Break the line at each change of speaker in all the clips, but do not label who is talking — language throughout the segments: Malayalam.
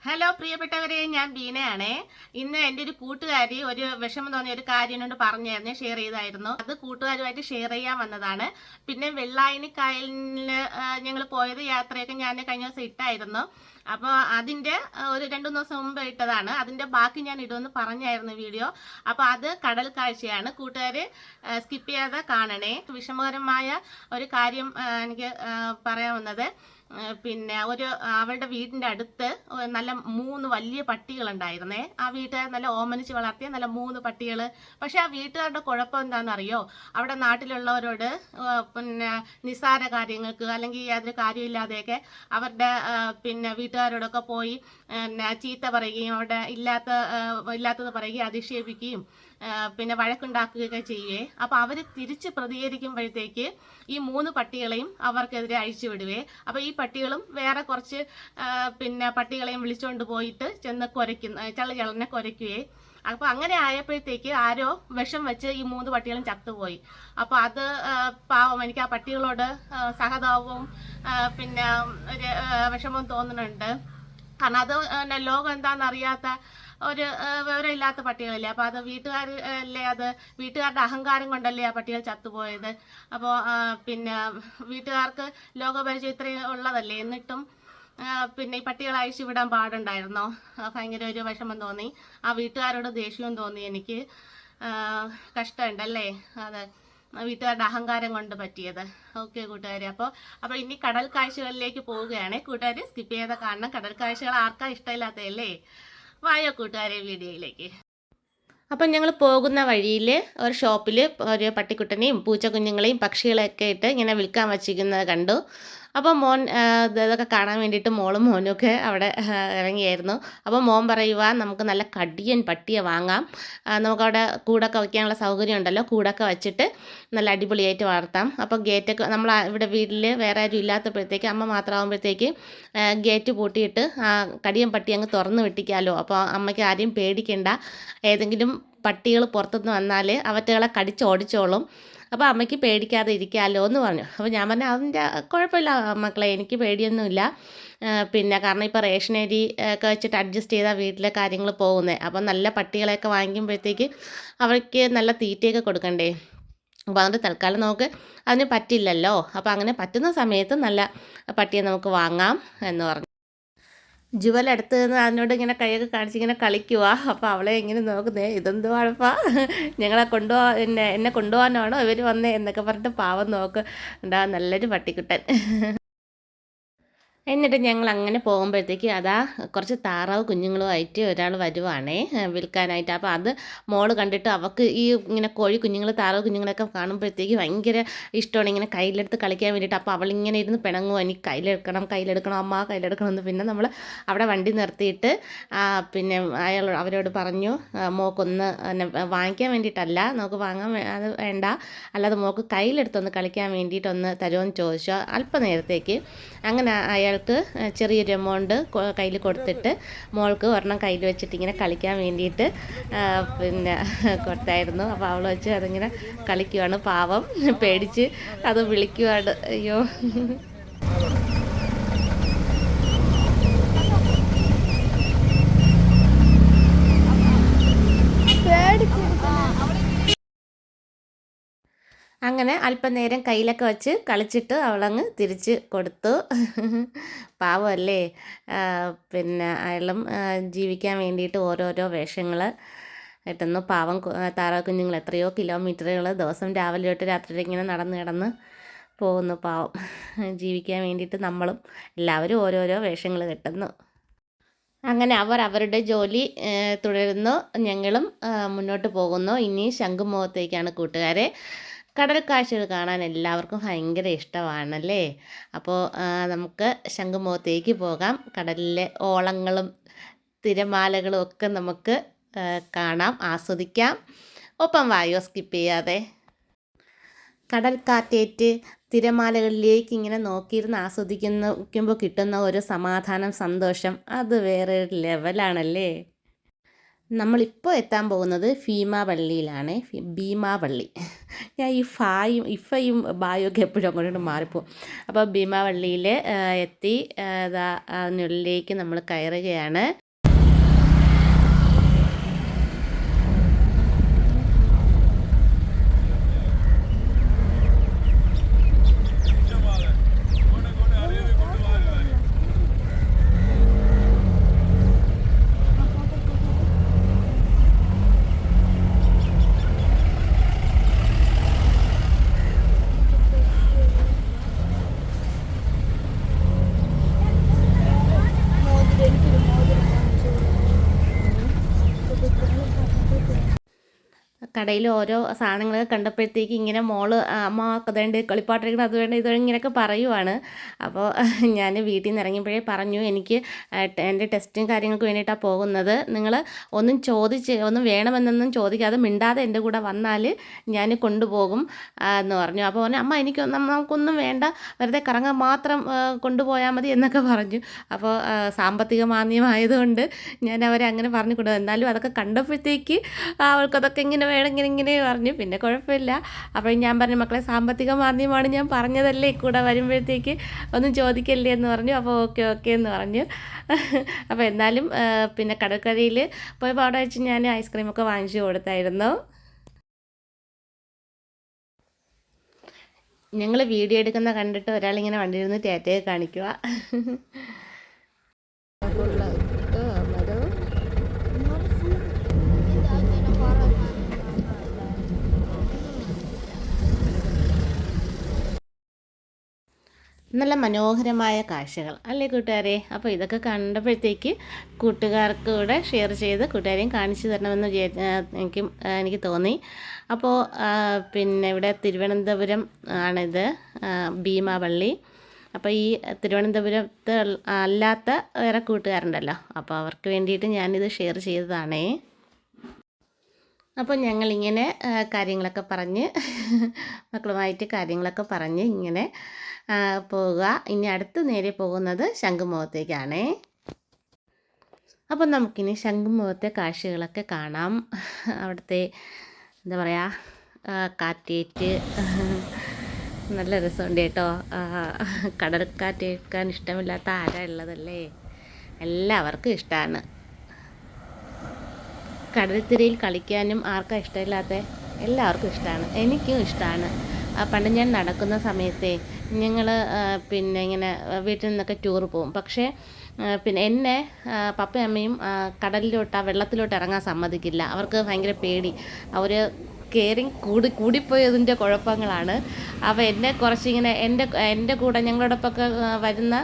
ഹലോ പ്രിയപ്പെട്ടവരെ, ഞാൻ ബീനയാണേ. ഇന്ന് എൻ്റെ ഒരു കൂട്ടുകാരി ഒരു വിഷമം തോന്നിയ ഒരു കാര്യം എന്നോട് പറഞ്ഞായിരുന്നു, ഷെയർ ചെയ്തായിരുന്നു. അത് കൂട്ടുകാരുമായിട്ട് ഷെയർ ചെയ്യാൻ വന്നതാണ്. പിന്നെ വെള്ളായണി കായലിൽ ഞങ്ങൾ പോയത് യാത്രയൊക്കെ ഞാൻ കഴിഞ്ഞ ദിവസം ഇട്ടായിരുന്നു. അപ്പോൾ അതിൻ്റെ ഒരു 2-3 ദിവസം മുമ്പ് ഇട്ടതാണ്. അതിൻ്റെ ബാക്കി ഞാൻ ഇടുമെന്ന് പറഞ്ഞായിരുന്നു വീഡിയോ. അപ്പോൾ അത് കടൽ കാഴ്ചയാണ്. കൂട്ടുകാർ സ്കിപ്പ് ചെയ്യാതെ കാണണേ. വിഷമകരമായ ഒരു കാര്യം എനിക്ക് പറയാൻ വന്നത്, പിന്നെ അവളുടെ വീടിൻ്റെ അടുത്ത് നല്ല 3 വലിയ പട്ടികളുണ്ടായിരുന്നേ. ആ വീട്ടുകാർ നല്ല ഓമനിച്ച് വളർത്തിയ നല്ല 3 പട്ടികൾ. പക്ഷെ ആ വീട്ടുകാരുടെ കുഴപ്പം എന്താണെന്നറിയോ? അവിടെ നാട്ടിലുള്ളവരോട് പിന്നെ നിസ്സാര കാര്യങ്ങൾക്ക് അല്ലെങ്കിൽ യാതൊരു കാര്യമില്ലാതെയൊക്കെ അവരുടെ പിന്നെ വീട്ടുകാരോടൊക്കെ പോയി ചീത്ത പറയുകയും അവിടെ ഇല്ലാത്തത് പറയുകയും അധിക്ഷേപിക്കുകയും പിന്നെ വഴക്കുണ്ടാക്കുകയൊക്കെ ചെയ്യുവേ. അപ്പോൾ അവർ തിരിച്ച് പ്രതികരിക്കുമ്പോഴത്തേക്ക് ഈ 3 പട്ടികളെയും അവർക്കെതിരെ അഴിച്ചു വിടുവേ. അപ്പോൾ ഈ പട്ടികളും വേറെ കുറച്ച് പിന്നെ പട്ടികളെയും വിളിച്ചുകൊണ്ട് പോയിട്ട് ചെന്ന് ചള്ളനെ കുരയ്ക്കുകയെ. അപ്പോൾ അങ്ങനെ ആയപ്പോഴത്തേക്ക് ആരോ വിഷം വെച്ച് ഈ 3 പട്ടികളും ചത്തുപോയി. അപ്പോൾ അത് പാവം, എനിക്ക് ആ പട്ടികളോട് സഹതാപവും പിന്നെ ഒരു വിഷമവും തോന്നുന്നുണ്ട്. കാരണം അത് ലോകം എന്താണെന്നറിയാത്ത ഒരു വിവരമില്ലാത്ത പട്ടികളില്ലേ. അപ്പോൾ അത് വീട്ടുകാരല്ലേ, അത് വീട്ടുകാരുടെ അഹങ്കാരം കൊണ്ടല്ലേ ആ പട്ടികൾ ചത്തുപോയത്. അപ്പോൾ പിന്നെ വീട്ടുകാർക്ക് ലോകപരിചയം ഇത്രയും ഉള്ളതല്ലേ, എന്നിട്ടും പിന്നെ ഈ പട്ടികളെ അഴിച്ചു വിടാൻ പാടുണ്ടായിരുന്നോ? ഭയങ്കര ഒരു വിഷമം തോന്നി. ആ വീട്ടുകാരോട് ദേഷ്യവും തോന്നി എനിക്ക്. കഷ്ടമുണ്ടല്ലേ അത്, വീട്ടുകാരുടെ അഹങ്കാരം കൊണ്ട് പറ്റിയത്. ഓക്കെ കൂട്ടുകാർ, അപ്പോൾ ഇനി കടൽ കാഴ്ചകളിലേക്ക് പോവുകയാണ്. കൂട്ടുകാർ സ്കിപ്പ് ചെയ്ത കാണണം. കടൽ കാഴ്ചകൾ ആർക്കാ ഇഷ്ടമില്ലാത്തതല്ലേ? വായോ കൂട്ടുകാരെ വീഡിയോയിലേക്ക്. അപ്പം ഞങ്ങൾ പോകുന്ന വഴിയിൽ ഒരു ഷോപ്പിൽ ഒരു പട്ടിക്കുട്ടനെയും പൂച്ചക്കുഞ്ഞുങ്ങളെയും പക്ഷികളെയൊക്കെ ഇട്ട് ഇങ്ങനെ വിൽക്കാൻ വച്ചിരിക്കുന്നത് കണ്ടു. അപ്പോൾ മോൻ ഇതൊക്കെ കാണാൻ വേണ്ടിയിട്ട് മോളും മോനും ഒക്കെ അവിടെ ഇറങ്ങിയായിരുന്നു. അപ്പോൾ മോൻ പറയുക, നമുക്ക് നല്ല കടിയൻ പട്ടിയെ വാങ്ങാം, നമുക്കവിടെ കൂടൊക്കെ വയ്ക്കാനുള്ള സൗകര്യം ഉണ്ടല്ലോ, കൂടൊക്കെ വെച്ചിട്ട് നല്ല അടിപൊളിയായിട്ട് വളർത്താം. അപ്പോൾ ഗേറ്റൊക്കെ നമ്മൾ ഇവിടെ വീട്ടിൽ വേറെ ആരും ഇല്ലാത്തപ്പോഴത്തേക്ക്, അമ്മ മാത്രമാകുമ്പോഴത്തേക്ക് ഗേറ്റ് പൂട്ടിയിട്ട് കടിയൻ പട്ടി അങ്ങ് തുറന്ന് വിട്ടിക്കാമല്ലോ. അപ്പോൾ അമ്മയ്ക്ക് ആരെയും പേടിക്കണ്ട. ഏതെങ്കിലും പട്ടികൾ പുറത്തുനിന്ന് വന്നാൽ അവറ്റകളെ കടിച്ചോടിച്ചോളും. അപ്പോൾ അമ്മയ്ക്ക് പേടിക്കാതെ ഇരിക്കാമല്ലോ എന്ന് പറഞ്ഞു. അപ്പോൾ ഞാൻ പറഞ്ഞു, അതിൻ്റെ കുഴപ്പമില്ല മക്കളെ, എനിക്ക് പേടിയൊന്നുമില്ല. പിന്നെ കാരണം ഇപ്പോൾ റേഷൻ അരി ഒക്കെ വെച്ചിട്ട് അഡ്ജസ്റ്റ് ചെയ്താൽ വീട്ടിലെ കാര്യങ്ങൾ പോകുന്നത്. അപ്പം നല്ല പട്ടികളെയൊക്കെ വാങ്ങിക്കുമ്പോഴത്തേക്ക് അവർക്ക് നല്ല തീറ്റയൊക്കെ കൊടുക്കണ്ടേ. അപ്പോൾ അതുകൊണ്ട് തൽക്കാലം നമുക്ക് അതിന് പറ്റില്ലല്ലോ. അപ്പോൾ അങ്ങനെ പറ്റുന്ന സമയത്ത് നല്ല പട്ടിയെ നമുക്ക് വാങ്ങാം എന്ന് പറഞ്ഞു. ജുവൽ അടുത്ത് നിന്ന് അതിനോട് ഇങ്ങനെ കൈയൊക്കെ കാണിച്ച് ഇങ്ങനെ കളിക്കുക. അപ്പോൾ അവളെ ഇങ്ങനെ നോക്കുന്നേ, ഇതെന്തുവാണപ്പാ, ഞങ്ങളെ എന്നെ കൊണ്ടുപോകാനാണോ ഇവർ വന്നേ എന്നൊക്കെ പറഞ്ഞിട്ട് പാവം നോക്ക്. ഉണ്ടാ നല്ലൊരു പട്ടിക്കുട്ടൻ. എന്നിട്ട് ഞങ്ങൾ അങ്ങനെ പോകുമ്പോഴത്തേക്ക് അതാ കുറച്ച് താറാവ് കുഞ്ഞുങ്ങളുമായിട്ട് ഒരാൾ വരുവാണേ വിൽക്കാനായിട്ട്. അപ്പോൾ അത് മോള് കണ്ടിട്ട് അവൾക്ക് ഈ ഇങ്ങനെ കോഴി കുഞ്ഞുങ്ങൾ താറാവ് കുഞ്ഞുങ്ങളൊക്കെ കാണുമ്പോഴത്തേക്ക് ഭയങ്കര ഇഷ്ടമാണ് ഇങ്ങനെ കയ്യിലെടുത്ത് കളിക്കാൻ വേണ്ടിയിട്ട്. അപ്പോൾ അവളിങ്ങനെ ഇരുന്ന് പിണങ്ങുമോ, എനിക്ക് കയ്യിലെടുക്കണം അമ്മ കയ്യിലെടുക്കണം എന്ന്. പിന്നെ നമ്മൾ അവിടെ വണ്ടി നിർത്തിയിട്ട് പിന്നെ അവരോട് പറഞ്ഞു, മോക്കൊന്ന് വാങ്ങിക്കാൻ വേണ്ടിയിട്ടല്ല, നമുക്ക് വാങ്ങാൻ അത് വേണ്ട, അല്ലാതെ മോക്ക് കയ്യിലെടുത്തൊന്ന് കളിക്കാൻ വേണ്ടിയിട്ടൊന്ന് തരുമെന്ന് ചോദിച്ചു അല്പനേരത്തേക്ക്. അങ്ങനെ അയാൾക്ക് ചെറിയൊരു എമൗണ്ട് കയ്യിൽ കൊടുത്തിട്ട് മോൾക്ക് ഒരെണ്ണം കയ്യിൽ വെച്ചിട്ട് ഇങ്ങനെ കളിക്കാൻ വേണ്ടിയിട്ട് പിന്നെ കൊടുത്തായിരുന്നു. അപ്പോൾ അവൾ വെച്ച് അതിങ്ങനെ കളിക്കുവാണ്. പാവം പേടിച്ച് അത് വിളിക്കുവാണ്. അയ്യോ, അങ്ങനെ അല്പനേരം കയ്യിലൊക്കെ വെച്ച് കളിച്ചിട്ട് അവളങ്ങ് തിരിച്ച് കൊടുത്തു. പാവമല്ലേ. പിന്നെ അയാളും ജീവിക്കാൻ വേണ്ടിയിട്ട് ഓരോരോ വേഷങ്ങൾ കിട്ടുന്നു. പാവം താറാവ് കുഞ്ഞുങ്ങൾ എത്രയോ കിലോമീറ്ററുകൾ ദിവസം രാവിലെ തൊട്ട് രാത്രി ഇങ്ങനെ നടന്ന് പോകുന്നു. പാവം ജീവിക്കാൻ വേണ്ടിയിട്ട് നമ്മളും എല്ലാവരും ഓരോരോ വേഷങ്ങൾ കിട്ടുന്നു. അങ്ങനെ അവരുടെ ജോലി തുടരുന്നു, ഞങ്ങളും മുന്നോട്ട് പോകുന്നു. ഇനി ശംഖുമുഖത്തേക്കാണ് കൂട്ടുകാരെ. കടൽ കാഴ്ചകൾ കാണാൻ എല്ലാവർക്കും ഭയങ്കര ഇഷ്ടമാണല്ലേ. അപ്പോൾ നമുക്ക് ശംഖുമുഖത്തേക്ക് പോകാം. കടലിലെ ഓളങ്ങളും തിരമാലകളും ഒക്കെ നമുക്ക് കാണാം, ആസ്വദിക്കാം. ഒപ്പം വായോ സ്കിപ്പ് ചെയ്യാതെ. കടൽ കാറ്റേറ്റ് തിരമാലകളിലേക്ക് ഇങ്ങനെ നോക്കിയിരുന്ന് ആസ്വദിക്കുമ്പോൾ കിട്ടുന്ന ഒരു സമാധാനം, സന്തോഷം, അത് വേറെ ലെവലാണല്ലേ. നമ്മളിപ്പോൾ എത്താൻ പോകുന്നത് ഭീമാപള്ളിയിലാണ്. ഭീമാപള്ളി. ഞാൻ ഈ ഫായും ഇഫയും ബായും ഒക്കെ എപ്പോഴും അങ്ങോട്ട് മാറിപ്പോവും. അപ്പോൾ ഭീമാപള്ളിയിൽ എത്തി അതിനുള്ളിലേക്ക് നമ്മൾ കയറുകയാണ്. കടയിൽ ഓരോ സാധനങ്ങളൊക്കെ കണ്ടപ്പോഴത്തേക്ക് ഇങ്ങനെ മോള് അമ്മ അതുകൊണ്ട് കളിപ്പാട്ടിരിക്കണം അത് വേണ്ട ഇത് ഇങ്ങനെയൊക്കെ പറയുവാണ്. അപ്പോൾ ഞാൻ വീട്ടിൽ നിന്ന് ഇറങ്ങിയപ്പോഴേ പറഞ്ഞു എനിക്ക് എൻ്റെ ടെസ്റ്റും കാര്യങ്ങൾക്ക് വേണ്ടിയിട്ടാണ് പോകുന്നത്. നിങ്ങൾ ഒന്നും വേണമെന്നൊന്നും ചോദിക്കാതെ മിണ്ടാതെ എൻ്റെ കൂടെ വന്നാൽ ഞാൻ കൊണ്ടുപോകും എന്ന് പറഞ്ഞു. അപ്പോൾ പറഞ്ഞു അമ്മ നമുക്കൊന്നും വേണ്ട, വെറുതെ കറങ്ങാൻ മാത്രം കൊണ്ടുപോയാൽ മതി എന്നൊക്കെ പറഞ്ഞു. അപ്പോൾ സാമ്പത്തിക മാന്ദ്യമായതുകൊണ്ട് ഞാൻ അവരെ അങ്ങനെ പറഞ്ഞു കൊടുത്തു. എന്നാലും അതൊക്കെ കണ്ടപ്പോഴത്തേക്ക് അവൾക്കതൊക്കെ ഇങ്ങനെ ഇങ്ങനെ പറഞ്ഞു. പിന്നെ കുഴപ്പമില്ല. അപ്പോൾ ഞാൻ പറഞ്ഞു മക്കളെ സാമ്പത്തിക മാന്ദ്യമാണ്, ഞാൻ പറഞ്ഞതല്ലേ കൂടെ വരുമ്പോഴത്തേക്ക് ഒന്നും ചോദിക്കല്ലേ എന്ന് പറഞ്ഞു. അപ്പോൾ ഓക്കെ എന്ന് പറഞ്ഞു. അപ്പോൾ എന്നാലും പിന്നെ കടൽക്കരയിൽ പോയപ്പോൾ അവിടെ വെച്ച് ഞാൻ ഐസ്ക്രീമൊക്കെ വാങ്ങിച്ചു കൊടുത്തായിരുന്നു. ഞങ്ങൾ വീഡിയോ എടുക്കുന്ന കണ്ടിട്ട് ഒരാളിങ്ങനെ വണ്ടിയിരുന്ന് ടാറ്റയെ കാണിക്കുക. നല്ല മനോഹരമായ കാഴ്ചകൾ അല്ലേ കൂട്ടുകാരെ? അപ്പോൾ ഇതൊക്കെ കണ്ടപ്പോഴത്തേക്ക് കൂട്ടുകാർക്ക് കൂടെ ഷെയർ ചെയ്ത് കൂട്ടുകാരെയും കാണിച്ചു തരണമെന്ന് എനിക്ക് തോന്നി. അപ്പോൾ പിന്നെ ഇവിടെ തിരുവനന്തപുരം ആണിത്, ഭീമാപള്ളി. അപ്പോൾ ഈ തിരുവനന്തപുരത്ത് അല്ലാത്ത വേറെ കൂട്ടുകാരുണ്ടല്ലോ, അപ്പോൾ അവർക്ക് വേണ്ടിയിട്ട് ഞാനിത് ഷെയർ ചെയ്തതാണേ. അപ്പോൾ ഞങ്ങളിങ്ങനെ കാര്യങ്ങളൊക്കെ പറഞ്ഞ് മക്കളുമായിട്ട് കാര്യങ്ങളൊക്കെ പറഞ്ഞ് ഇങ്ങനെ പോവുക. ഇനി അടുത്ത് നേരെ പോകുന്നത് ശംഖുമുഖത്തേക്കാണേ. അപ്പം നമുക്കിനി ശംഖുമുഖത്തെ കാഴ്ചകളൊക്കെ കാണാം. അവിടുത്തെ എന്താ പറയുക കാറ്റേറ്റ് നല്ല രസമുണ്ട് കേട്ടോ. കടൽക്കാറ്റേൽക്കാൻ ഇഷ്ടമില്ലാത്ത ആരാ ഉള്ളതല്ലേ? എല്ലാവർക്കും ഇഷ്ടമാണ്. കടൽത്തിരയിൽ കളിക്കാനും ആർക്കാ ഇഷ്ടമില്ലാത്ത? എല്ലാവർക്കും ഇഷ്ടമാണ്. എനിക്കും ഇഷ്ടമാണ്. പണ്ട് ഞാൻ നടക്കുന്ന സമയത്തെ ഞങ്ങൾ പിന്നെ ഇങ്ങനെ വീട്ടിൽ നിന്നൊക്കെ ടൂർ പോകും. പക്ഷേ പിന്നെ എന്നെ പപ്പയും അമ്മയും കടലിലോട്ട് വെള്ളത്തിലോട്ട് ഇറങ്ങാൻ സമ്മതിക്കില്ല. അവർക്ക് ഭയങ്കര പേടി. അവർ കെയറിങ് കൂടിപ്പോയതിൻ്റെ കുഴപ്പങ്ങളാണ്. അപ്പോൾ എന്നെ കുറച്ചിങ്ങനെ എൻ്റെ കൂടെ ഞങ്ങളോടൊപ്പമൊക്കെ വരുന്ന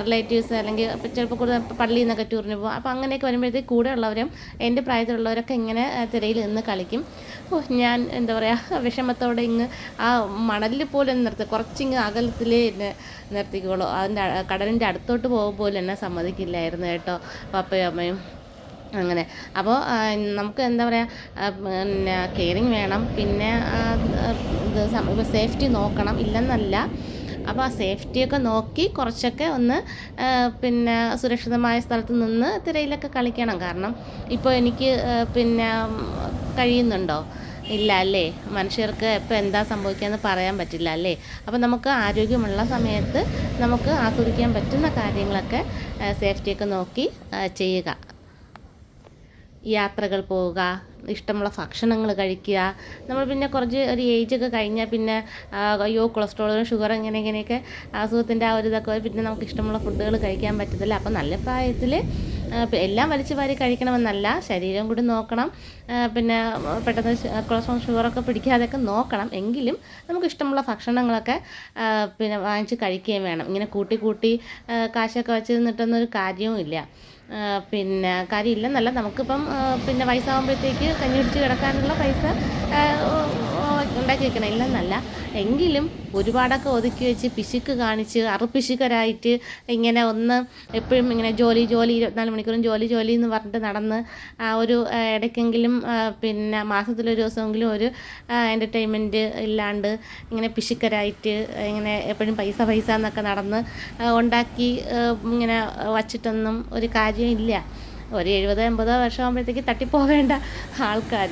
റിലേറ്റീവ്സ് അല്ലെങ്കിൽ ചിലപ്പോൾ കൂടുതൽ പള്ളിയിൽ നിന്നൊക്കെ ടൂറിന് പോകും. അപ്പോൾ അങ്ങനെയൊക്കെ വരുമ്പോഴത്തേക്ക് കൂടെ ഉള്ളവരും എൻ്റെ പ്രായത്തിലുള്ളവരൊക്കെ ഇങ്ങനെ തിരയിൽ നിന്ന് കളിക്കും. ഞാൻ എന്താ പറയുക വിഷമത്തോടെ ഇങ്ങ് ആ മണലിൽ പോലും കുറച്ചിങ്ങ് അകലത്തിലേ എന്നെ നിർത്തിക്കോളൂ. കടലിൻ്റെ അടുത്തോട്ട് പോകുമ്പോൾ പോലും എന്നെ സമ്മതിക്കില്ലായിരുന്നു കേട്ടോ പപ്പയും അമ്മയും. അങ്ങനെ അപ്പോൾ നമുക്ക് എന്താ പറയുക പിന്നെ കെയറിങ് വേണം, പിന്നെ ഇത് സേഫ്റ്റി നോക്കണം ഇല്ലെന്നല്ല. അപ്പോൾ ആ സേഫ്റ്റിയൊക്കെ നോക്കി കുറച്ചൊക്കെ ഒന്ന് പിന്നെ സുരക്ഷിതമായ സ്ഥലത്ത് നിന്ന് തിരയിലൊക്കെ കളിക്കണം. കാരണം ഇപ്പോൾ എനിക്ക് പിന്നെ കഴിയുന്നുണ്ടോ? ഇല്ല അല്ലേ? മനുഷ്യർക്ക് എപ്പോൾ എന്താ സംഭവിക്കുകയെന്ന് പറയാൻ പറ്റില്ല അല്ലേ? അപ്പോൾ നമുക്ക് ആരോഗ്യമുള്ള സമയത്ത് നമുക്ക് ആസ്വദിക്കാൻ പറ്റുന്ന കാര്യങ്ങളൊക്കെ സേഫ്റ്റിയൊക്കെ നോക്കി ചെയ്യുക. യാത്രകൾ പോവുക, ഇഷ്ടമുള്ള ഭക്ഷണങ്ങൾ കഴിക്കുക. നമ്മൾ പിന്നെ കുറച്ച് ഒരു ഏജൊക്കെ കഴിഞ്ഞാൽ പിന്നെ അയ്യോ കൊളസ്ട്രോളും ഷുഗർ ഇങ്ങനെയൊക്കെ അസുഖത്തിൻ്റെ ആ ഒരു ഇതൊക്കെ പിന്നെ നമുക്ക് ഇഷ്ടമുള്ള ഫുഡുകൾ കഴിക്കാൻ പറ്റത്തില്ല. അപ്പോൾ നല്ല പ്രായത്തിൽ എല്ലാം വലിച്ചു വാരി കഴിക്കണമെന്നല്ല, ശരീരം കൂടി നോക്കണം. പിന്നെ പെട്ടെന്ന് കൊളസ്ട്രോൾ ഷുഗറൊക്കെ പിടിക്കാതെയൊക്കെ നോക്കണം. എങ്കിലും നമുക്ക് ഇഷ്ടമുള്ള ഭക്ഷണങ്ങളൊക്കെ പിന്നെ വാങ്ങിച്ച് കഴിക്കുകയും വേണം. ഇങ്ങനെ കൂട്ടി കാശൊക്കെ വെച്ച് നിന്നിട്ടൊന്നും ഒരു കാര്യവും ഇല്ല. പിന്നെ കാര്യമില്ലെന്നല്ല, നമുക്കിപ്പം പിന്നെ വയസ്സാകുമ്പോഴത്തേക്ക് കഞ്ഞി പിടിച്ച് കിടക്കാനുള്ള പൈസ ഉണ്ടാക്കി വെക്കണം ഇല്ലെന്നല്ല. എങ്കിലും ഒരുപാടൊക്കെ ഒതുക്കി വെച്ച് പിശുക്ക് കാണിച്ച് അറുപിശുക്കരായിട്ട് ഇങ്ങനെ ഒന്ന് എപ്പോഴും ഇങ്ങനെ ജോലി 24 മണിക്കൂറും ജോലി എന്ന് പറഞ്ഞിട്ട് നടന്ന് ഒരു ഇടയ്ക്കെങ്കിലും പിന്നെ മാസത്തിലൊരു ദിവസമെങ്കിലും ഒരു എൻ്റർടൈൻമെൻറ്റ് ഇല്ലാണ്ട് ഇങ്ങനെ പിശുക്കരായിട്ട് ഇങ്ങനെ എപ്പോഴും പൈസ എന്നൊക്കെ നടന്ന് ഉണ്ടാക്കി ഇങ്ങനെ വച്ചിട്ടൊന്നും ഒരു കാര്യമില്ല. ഒരു 70-80 വർഷം ആകുമ്പോഴത്തേക്ക് തട്ടിപ്പോവേണ്ട ആൾക്കാർ.